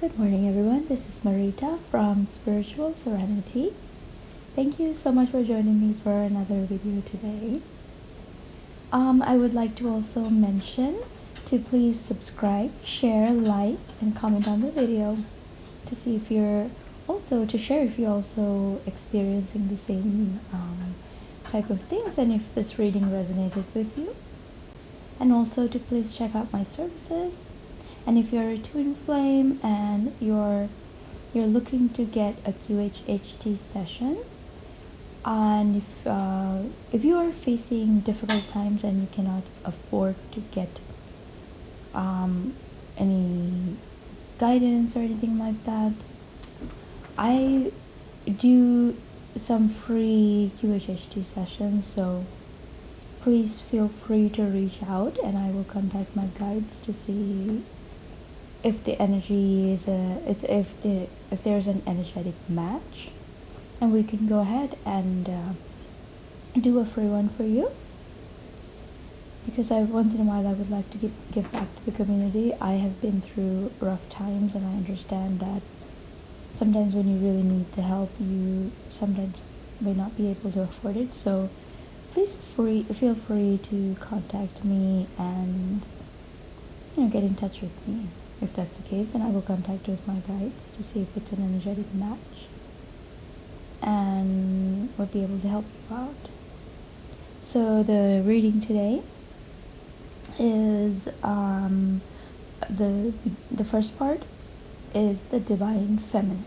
Good morning, everyone. This is Marita from Spiritual Serenity. Thank you so much for joining me for another video today. I would like to also mention to please subscribe, share, like, and comment on the video to see if you're also to share if you're also experiencing the same type of things and if this reading resonated with you. And also to please check out my services. And if you're a twin flame and you're looking to get a QHHT session, and if you are facing difficult times and you cannot afford to get any guidance or anything like that, I do some free QHHT sessions, so please feel free to reach out and I will contact my guides to see if the energy is if there's an energetic match, and we can go ahead and do a free one for you, because once in a while I would like to give back to the community. I have been through rough times and I understand that sometimes when you really need the help, you sometimes may not be able to afford it. So please feel free to contact me and get in touch with me if that's the case, and I will contact with my guides to see if it's an energetic match and we'll be able to help you out. So the reading today is the first part is the Divine Feminines.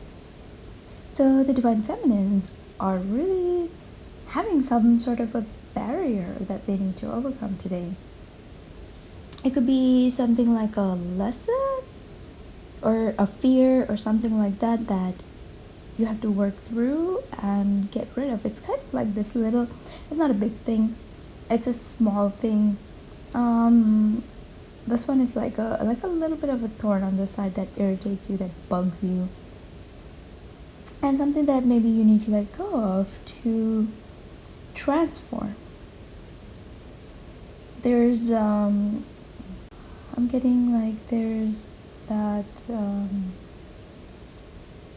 So the Divine Feminines are really having some sort of a barrier that they need to overcome today. It could be something like a lesson or a fear or something like that you have to work through and get rid of. It's kind of like this little, it's not a big thing, it's a small thing. This one is like a little bit of a thorn on the side that irritates you, that bugs you, and something that maybe you need to let go of to transform. There's I'm getting like there's that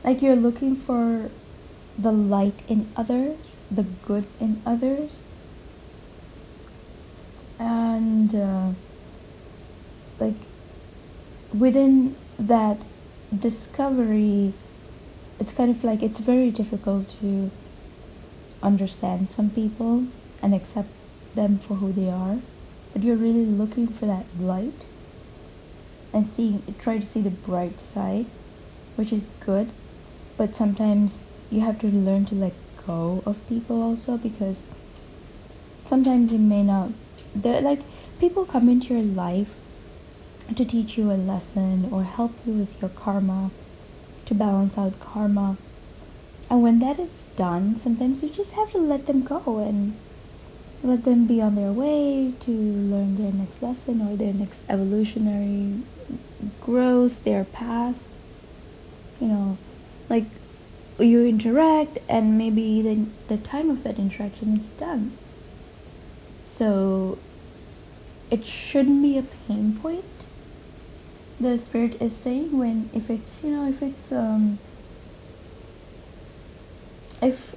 like you're looking for the light in others, the good in others, and like within that discovery, it's kind of like it's very difficult to understand some people and accept them for who they are, but you're really looking for that light and try to see the bright side, which is good. But sometimes you have to learn to let go of people also, because sometimes you may not, like people come into your life to teach you a lesson or help you with your karma, to balance out karma, and when that is done, sometimes you just have to let them go and let them be on their way to learn their next lesson or their next evolutionary growth, their path. Like you interact and maybe the time of that interaction is done. So it shouldn't be a pain point, the spirit is saying, if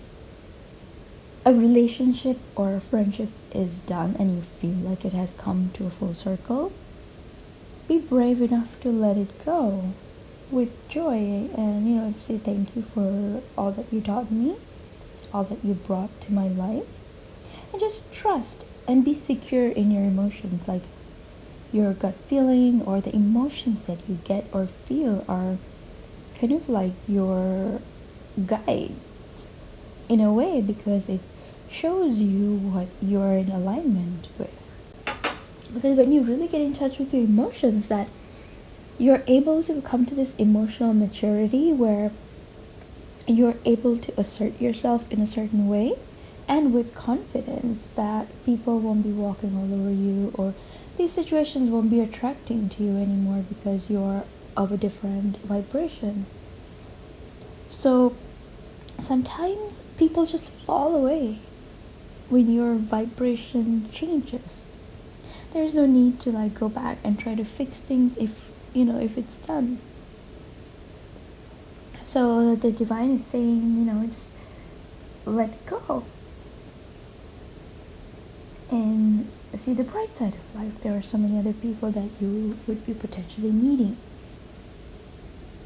a relationship or a friendship is done and you feel like it has come to a full circle, be brave enough to let it go with joy and say thank you for all that you taught me, all that you brought to my life, and just trust and be secure in your emotions. Like your gut feeling or the emotions that you get or feel are kind of like your guides in a way, because it shows you what you're in alignment with. Because when you really get in touch with your emotions, that you're able to come to this emotional maturity where you're able to assert yourself in a certain way and with confidence, that people won't be walking all over you or these situations won't be attracting to you anymore because you're of a different vibration. So sometimes people just fall away when your vibration changes. There's no need to go back and try to fix things if it's done. So the divine is saying, just let go and see the bright side of life. There are so many other people that you would be potentially meeting.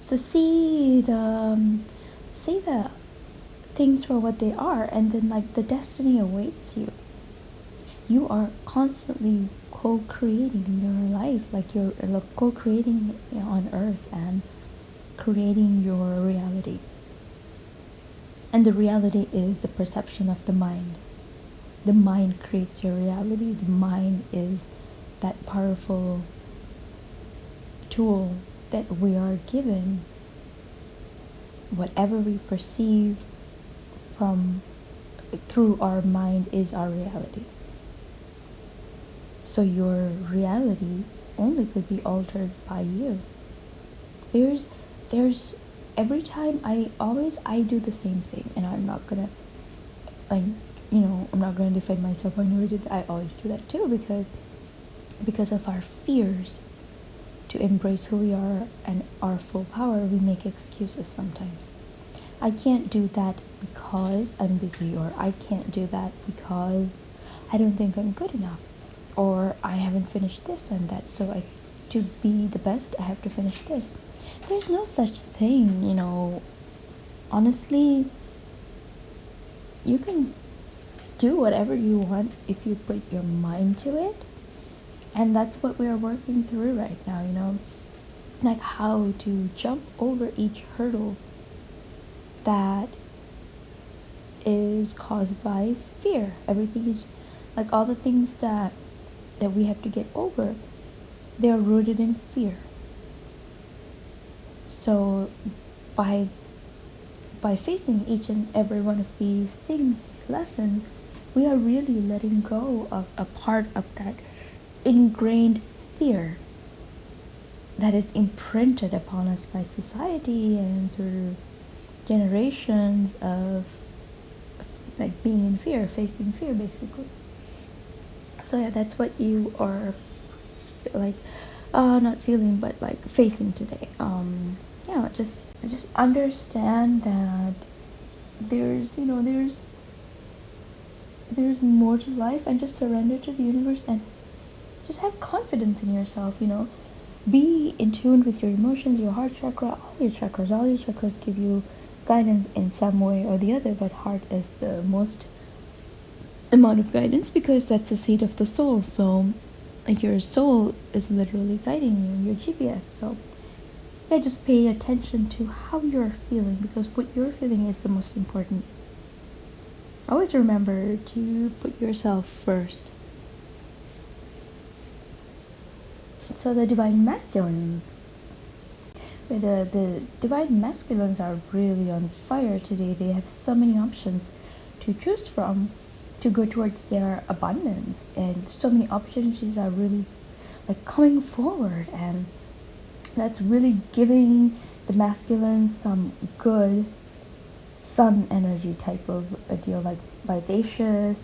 So see the things for what they are, and then like the destiny awaits you. You are constantly co-creating your life, like you're co-creating on earth and creating your reality. And the reality is the perception of the mind. The mind creates your reality. The mind is that powerful tool that we are given. Whatever we perceive through our mind is our reality. So your reality only could be altered by you. There's every time I do the same thing, and I'm not gonna defend myself. I never did that. I always do that too, because of our fears to embrace who we are and our full power, we make excuses sometimes. I can't do that because I'm busy, or I can't do that because I don't think I'm good enough, or I haven't finished this and that, so to be the best I have to finish this. There's no such thing, honestly. You can do whatever you want if you put your mind to it, and that's what we are working through right now, like how to jump over each hurdle that is caused by fear. Everything is like all the things that we have to get over, they are rooted in fear. So by facing each and every one of these things, these lessons, we are really letting go of a part of that ingrained fear that is imprinted upon us by society and through generations of like being in fear, facing fear basically. So yeah, that's what you are like not feeling, but like facing today. Just understand that there's more to life, and just surrender to the universe and just have confidence in yourself. Be in tune with your emotions, your heart chakra, all your chakras give you guidance in some way or the other, but heart is the most amount of guidance because that's the seat of the soul. So your soul is literally guiding you, your GPS. So yeah, just pay attention to how you're feeling, because what you're feeling is the most important. Always remember to put yourself first. So the divine masculines. The divine masculines are really on fire today. They have so many options to choose from to go towards their abundance, and so many opportunities are really like coming forward, and that's really giving the masculine some good sun energy type of a deal, like vivacious.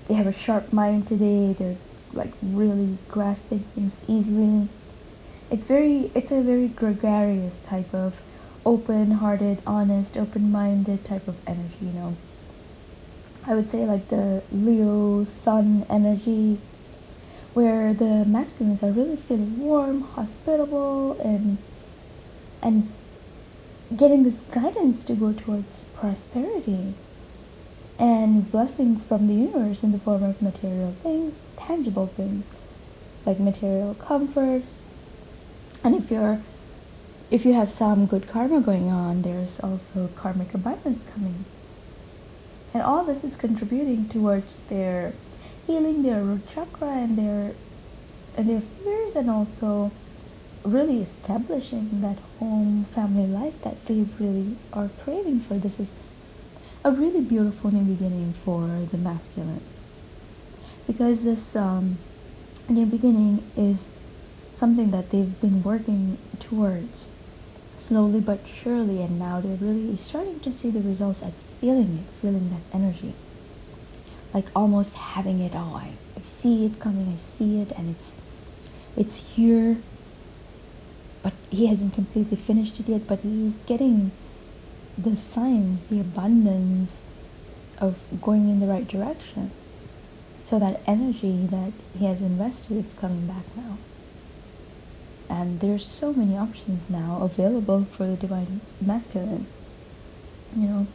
They have a sharp mind today. They're like really grasping things easily. It's a very gregarious type of open-hearted, honest, open-minded type of energy, I would say like the Leo sun energy, where the masculines are really feeling warm, hospitable, and getting this guidance to go towards prosperity and blessings from the universe in the form of material things, tangible things, like material comforts. And if you have some good karma going on, there's also karmic abundance coming. And all this is contributing towards their healing their root chakra and their fears, and also really establishing that home family life that they really are craving for. This is a really beautiful new beginning for the masculines, because this new beginning is something that they've been working towards slowly but surely, and now they're really starting to see the results and feeling that energy, like almost having it all. I see it coming, I see it, and it's here, but he hasn't completely finished it yet, but he's getting the signs, the abundance of going in the right direction. So that energy that he has invested is coming back now. And there's so many options now available for the divine masculine, you know.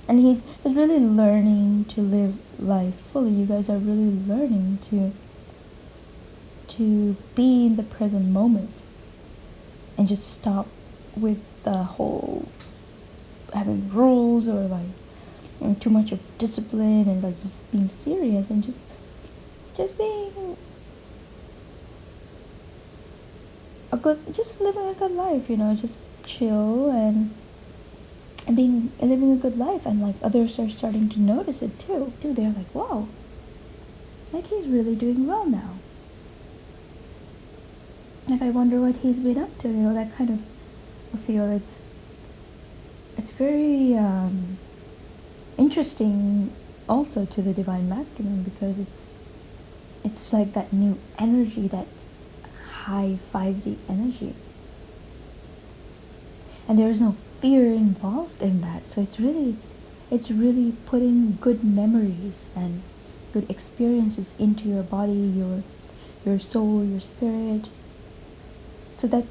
And he's really learning to live life fully. You guys are really learning to be in the present moment and just stop with the whole having rules or like, you know, too much of discipline and like just being serious and just being just living a good life, you know, just chill and living a good life. And like others are starting to notice it too. They're like, wow, like he's really doing well now. Like I wonder what he's been up to, you know, that kind of I feel it's very interesting also to the divine masculine, because it's like that new energy, that high 5D energy, and there is no fear involved in that. So it's really putting good memories and good experiences into your body, your soul, your spirit, so that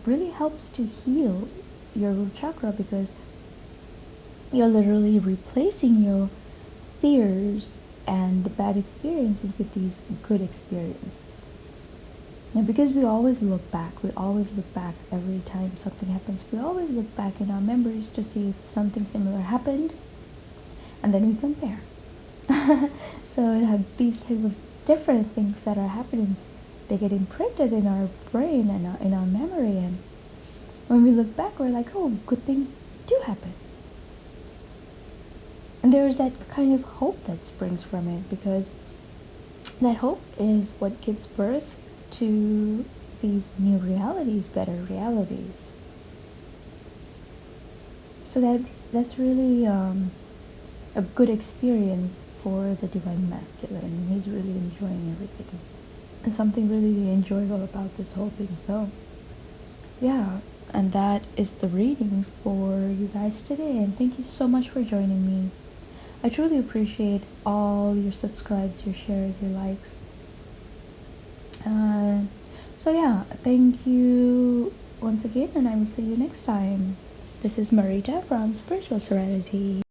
really helps to heal your root chakra, because you're literally replacing your fears and the bad experiences with these good experiences. Now, because we always look back every time something happens. We always look back in our memories to see if something similar happened, and then we compare. So we have these type of different things that are happening. They get imprinted in our brain and in our memory, and when we look back, we're like, oh, good things do happen. And there is that kind of hope that springs from it, because that hope is what gives birth to these new realities, better realities. So that's really a good experience for the divine masculine. He's really enjoying everything. There's something really enjoyable about this whole thing. So yeah, and that is the reading for you guys today. And thank you so much for joining me. I truly appreciate all your subscribes, your shares, your likes. So yeah, thank you once again, and I will see you next time. This is Marita from Spiritual Serenity.